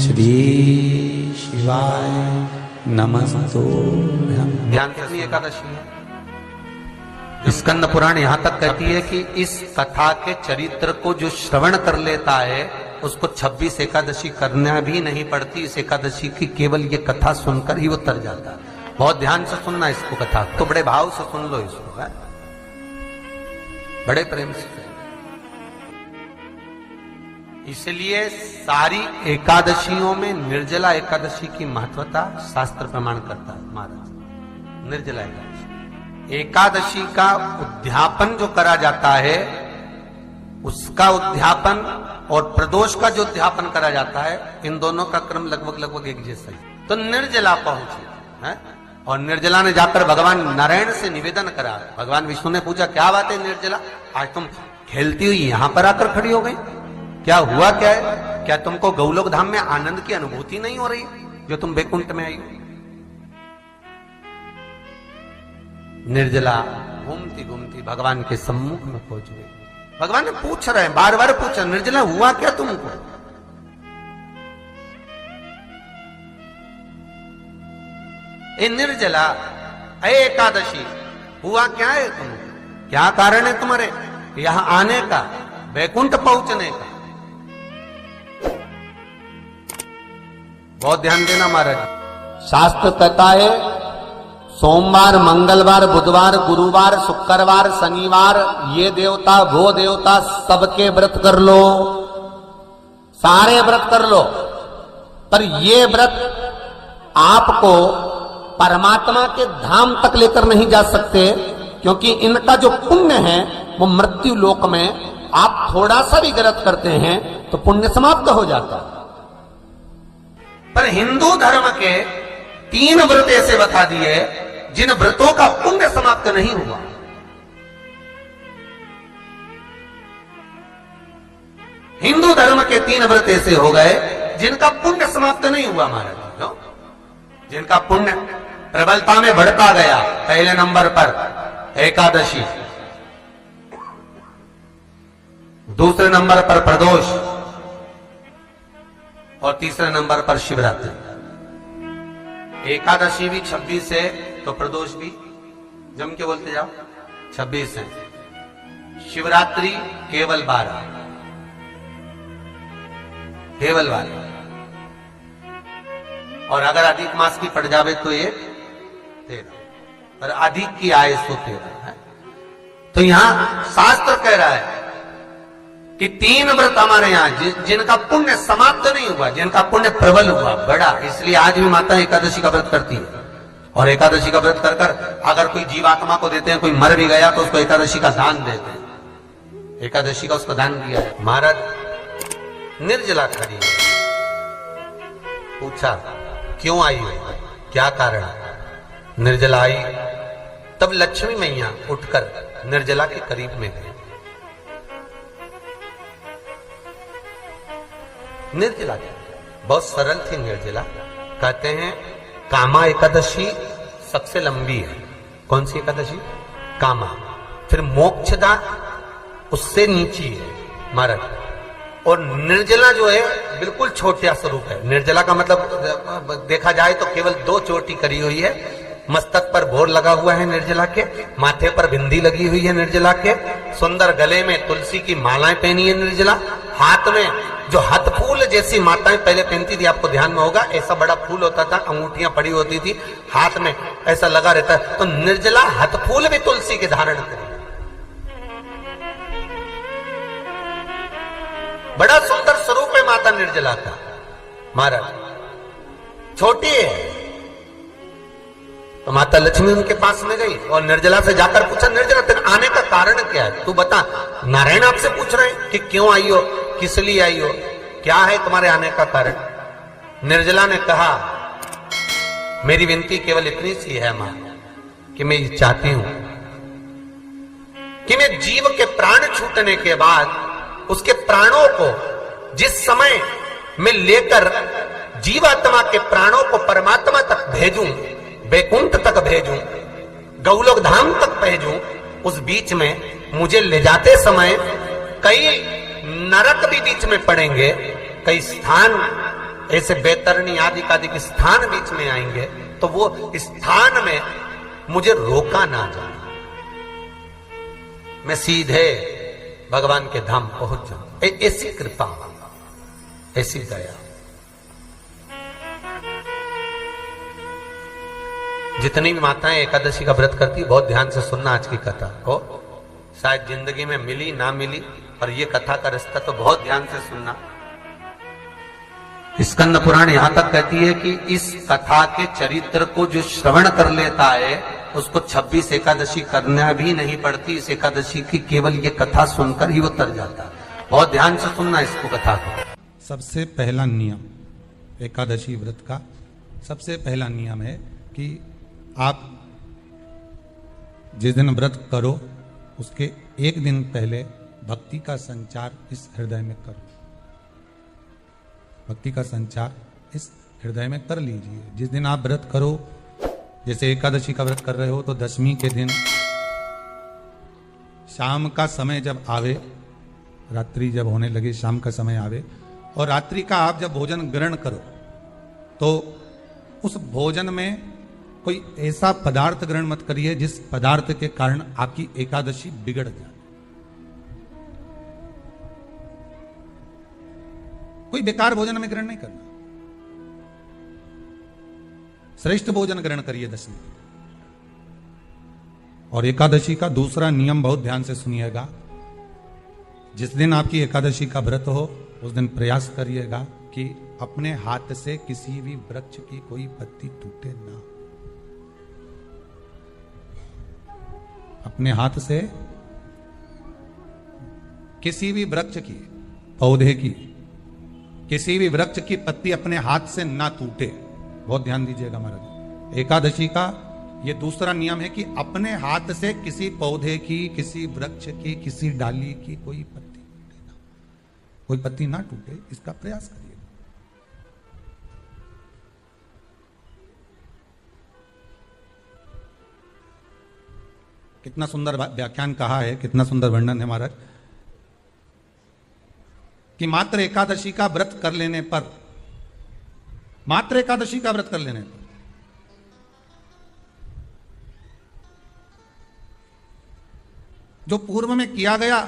श्री शिवाय नमस्तुभ्यं। ध्यान से अपनी एकादशी है। स्कंद पुराण यहां तक कहती है कि इस कथा के चरित्र को जो श्रवण कर लेता है उसको 26 एकादशी करना भी नहीं पड़ती। इस एकादशी की केवल ये कथा सुनकर ही वो तर जाता है। बहुत ध्यान से सुनना इसको, कथा तो बड़े भाव से सुन लो इसको, है? बड़े प्रेम से। इसलिए सारी एकादशियों में निर्जला एकादशी की महत्वता शास्त्र प्रमाण करता है महाराज। निर्जला एकादशी का उद्यापन जो करा जाता है, उसका उद्यापन और प्रदोष का जो उद्यापन करा जाता है, इन दोनों का क्रम लगभग एक जैसा ही। तो निर्जला पहुंची है और निर्जला ने जाकर भगवान नारायण से निवेदन करा। भगवान विष्णु ने पूछा, क्या बात है निर्जला, आज तुम खेलती हुई यहां पर आकर खड़ी हो गई, क्या हुआ क्या है? क्या तुमको गौलोक धाम में आनंद की अनुभूति नहीं हो रही जो तुम बैकुंठ में आई हो? निर्जला घूमती घूमती भगवान के सम्मुख में पहुंच गई। भगवान ने पूछ रहे हैं, बार बार पूछा, निर्जला हुआ क्या तुमको? ए निर्जला, ए एकादशी, हुआ क्या है तुमको? क्या कारण है तुम्हारे यहां आने का, बैकुंठ पहुंचने का? बहुत ध्यान देना महाराज। शास्त्र कहता है सोमवार, मंगलवार, बुधवार, गुरुवार, शुक्रवार, शनिवार, ये देवता वो देवता सबके व्रत कर लो, सारे व्रत कर लो, पर ये व्रत आपको परमात्मा के धाम तक लेकर नहीं जा सकते, क्योंकि इनका जो पुण्य है वो मृत्यु लोक में आप थोड़ा सा भी गलत करते हैं तो पुण्य समाप्त हो जाता है। पर हिंदू धर्म के 3 व्रत ऐसे बता दिए जिन व्रतों का पुण्य समाप्त नहीं हुआ। हिंदू धर्म के 3 व्रत ऐसे हो गए जिनका पुण्य समाप्त नहीं हुआ महाराज। क्यों? जिनका पुण्य प्रबलता में बढ़ता गया। पहले नंबर पर एकादशी, दूसरे नंबर पर प्रदोष और तीसरे नंबर पर शिवरात्रि। एकादशी भी 26 है तो प्रदोष भी जम के बोलते जाओ 26 है। शिवरात्रि केवल 12, केवल 12, और अगर अधिक मास की पड़ जावे तो ये 13, पर अधिक की आय सो 13 है। तो यहां शास्त्र कह रहा है कि 3 व्रत हमारे यहां जिनका पुण्य समाप्त नहीं हुआ, जिनका पुण्य प्रबल हुआ, बड़ा। इसलिए आज भी माता एकादशी का व्रत करती है, और एकादशी का व्रत कर कर अगर कोई जीवात्मा को देते हैं, कोई मर भी गया तो उसको एकादशी का दान देते हैं। एकादशी का उसको दान दिया है। महाराज निर्जला खड़ी है, पूछा क्यों आई हो, क्या कारण? निर्जला आई तब लक्ष्मी मैया उठकर निर्जला के करीब में गई। निर्जला बहुत सरल थी निर्जला। कहते हैं कामा एकादशी सबसे लंबी है। कौन सी एकादशी? कामा। फिर मोक्षदा उससे नीची है महाराज। और निर्जला जो है बिल्कुल छोटा स्वरूप है। निर्जला का मतलब देखा जाए तो केवल 2 चोटी करी हुई है। मस्तक पर भोर लगा हुआ है निर्जला के, माथे पर बिंदी लगी हुई है निर्जला के, सुंदर गले में तुलसी की मालाएं पहनी है निर्जला, हाथ में जो हाथ फूल जैसी माताएं पहले पहनती थी, आपको ध्यान में होगा, ऐसा बड़ा फूल होता था, अंगूठियां पड़ी होती थी, हाथ में ऐसा लगा रहता है। तो निर्जला हाथ फूल भी तुलसी के धारण करी। बड़ा सुंदर स्वरूप है माता निर्जला का महाराज। छोटी है तो माता लक्ष्मी उनके पास में गई और निर्जला से जाकर पूछा, निर्जला तेरे आने का कारण क्या है, तू बता। नारायण आपसे पूछ रहे हैं कि क्यों आई हो, किस लिए आई हो, क्या है तुम्हारे आने का कारण? निर्जला ने कहा, मेरी विनती केवल इतनी सी है मां कि मैं ये चाहती हूं कि मैं जीव के प्राण छूटने के बाद उसके प्राणों को जिस समय मैं लेकर जीवात्मा के प्राणों को परमात्मा तक भेजूं, बैकुंठ तक भेजूं, गौलोक धाम तक भेजूं, उस बीच में मुझे ले जाते समय कई नरक भी बीच में पड़ेंगे, कई स्थान ऐसे बैतरणी आदि के स्थान बीच में आएंगे तो वो स्थान में मुझे रोका ना जाए, मैं सीधे भगवान के धाम पहुंच जाऊं। ऐसी कृपा, ऐसी दया। जितनी भी माताएं एकादशी का व्रत करती, बहुत ध्यान से सुनना आज की कथा को, शायद जिंदगी में मिली ना मिली, पर ये कथा का रिश्ता तो बहुत ध्यान से सुनना। स्कंद पुराण यहां तक कहती है कि इस कथा के चरित्र को जो श्रवण कर लेता है उसको 26 एकादशी करना भी नहीं पड़ती। इस एकादशी की केवल ये कथा सुनकर ही वो तर जाता है। बहुत ध्यान से सुनना इसको, कथा को। सबसे पहला नियम एकादशी व्रत का, सबसे पहला नियम है कि आप जिस दिन व्रत करो उसके एक दिन पहले भक्ति का संचार इस हृदय में करो। भक्ति का संचार इस हृदय में कर लीजिए। जिस दिन आप व्रत करो, जैसे एकादशी का व्रत कर रहे हो तो दशमी के दिन शाम का समय जब आवे, रात्रि जब होने लगे, शाम का समय आवे और रात्रि का आप जब भोजन ग्रहण करो तो उस भोजन में कोई ऐसा पदार्थ ग्रहण मत करिए जिस पदार्थ के कारण आपकी एकादशी बिगड़ जाए। कोई बेकार भोजन में ग्रहण नहीं करना, श्रेष्ठ भोजन ग्रहण करिए दशमी। और एकादशी का दूसरा नियम बहुत ध्यान से सुनिएगा। जिस दिन आपकी एकादशी का व्रत हो उस दिन प्रयास करिएगा कि अपने हाथ से किसी भी वृक्ष की कोई पत्ती टूटे ना। अपने हाथ से किसी भी वृक्ष की, पौधे की, किसी भी वृक्ष की पत्ती अपने हाथ से ना टूटे। बहुत ध्यान दीजिएगा महाराज। एकादशी का यह दूसरा नियम है कि अपने हाथ से किसी पौधे की, किसी वृक्ष की, किसी डाली की कोई पत्ती टूटे ना, कोई पत्ती ना टूटे, इसका प्रयास करिए। कितना सुंदर व्याख्यान कहा है, कितना सुंदर वर्णन है महाराज कि मात्र एकादशी का व्रत कर लेने पर, मात्र एकादशी का व्रत कर लेने पर जो पूर्व में किया गया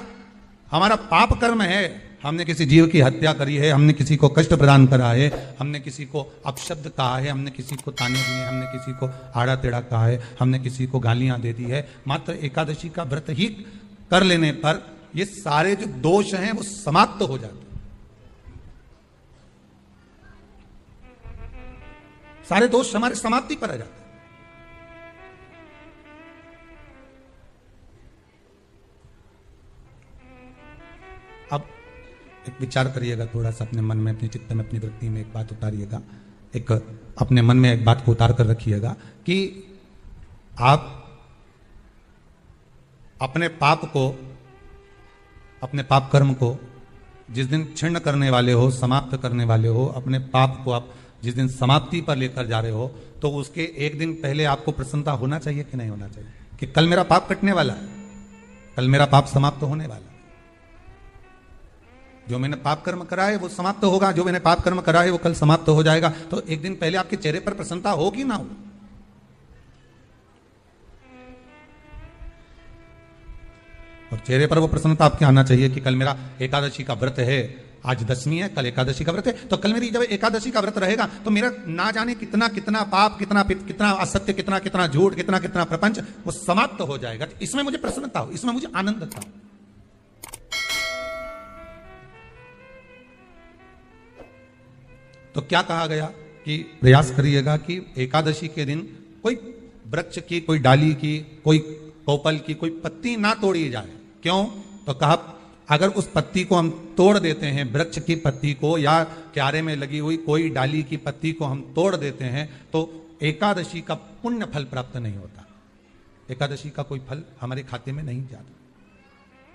हमारा पाप कर्म है, हमने किसी जीव की हत्या करी है, हमने किसी को कष्ट प्रदान करा है, हमने किसी को अपशब्द कहा है, हमने किसी को ताने दिए, हमने किसी को आड़ा टेढ़ा कहा है, हमने किसी को गालियां दे दी है, मात्र एकादशी का व्रत ही कर लेने पर ये सारे जो दोष हैं वो समाप्त हो जाते हैं। सारे दोष हमारे समाप्ति पर आ जाते हैं। अब एक विचार करिएगा थोड़ा सा अपने मन में, अपने चित्त में, अपनी वृत्ति में एक बात उतारिएगा, एक अपने मन में एक बात को उतार कर रखिएगा कि आप अपने पाप को, अपने पाप कर्म को जिस दिन क्षीण करने वाले हो, समाप्त करने वाले हो, अपने पाप को आप जिस दिन समाप्ति पर लेकर जा रहे हो तो उसके एक दिन पहले आपको प्रसन्नता होना चाहिए कि नहीं होना चाहिए कि कल मेरा पाप कटने वाला है, कल मेरा पाप समाप्त होने वाला है। जो मैंने पाप कर्म करा है वो समाप्त होगा, जो मैंने पाप कर्म करा है वो कल समाप्त हो जाएगा। तो एक दिन पहले आपके चेहरे पर प्रसन्नता होगी ना हो? और चेहरे पर वो प्रसन्नता आपके आना चाहिए कि कल मेरा एकादशी का व्रत है, आज दशमी है, कल एकादशी का व्रत है, तो कल मेरी जब एकादशी का व्रत रहेगा तो मेरा ना जाने कितना कितना पाप, कितना असत्य, कितना कितना झूठ, कितना कितना प्रपंच वो समाप्त हो जाएगा। तो इसमें मुझे प्रसन्नता हो, इसमें मुझे आनंद था। तो क्या कहा गया कि प्रयास करिएगा कि एकादशी के दिन कोई वृक्ष की, कोई डाली की, कोई कोपल की कोई पत्ती ना तोड़ी जाए। क्यों? तो कहा अगर उस पत्ती को हम तोड़ देते हैं, वृक्ष की पत्ती को या क्यारे में लगी हुई कोई डाली की पत्ती को हम तोड़ देते हैं तो एकादशी का पुण्य फल प्राप्त नहीं होता, एकादशी का कोई फल हमारे खाते में नहीं जाता,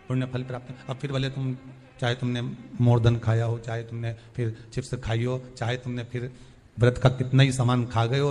पुण्य फल प्राप्त। अब फिर भले तुम, चाहे तुमने मोरदन खाया हो, चाहे तुमने फिर चिप्स खाई हो, चाहे तुमने फिर व्रत का कितना ही सामान खा गए हो,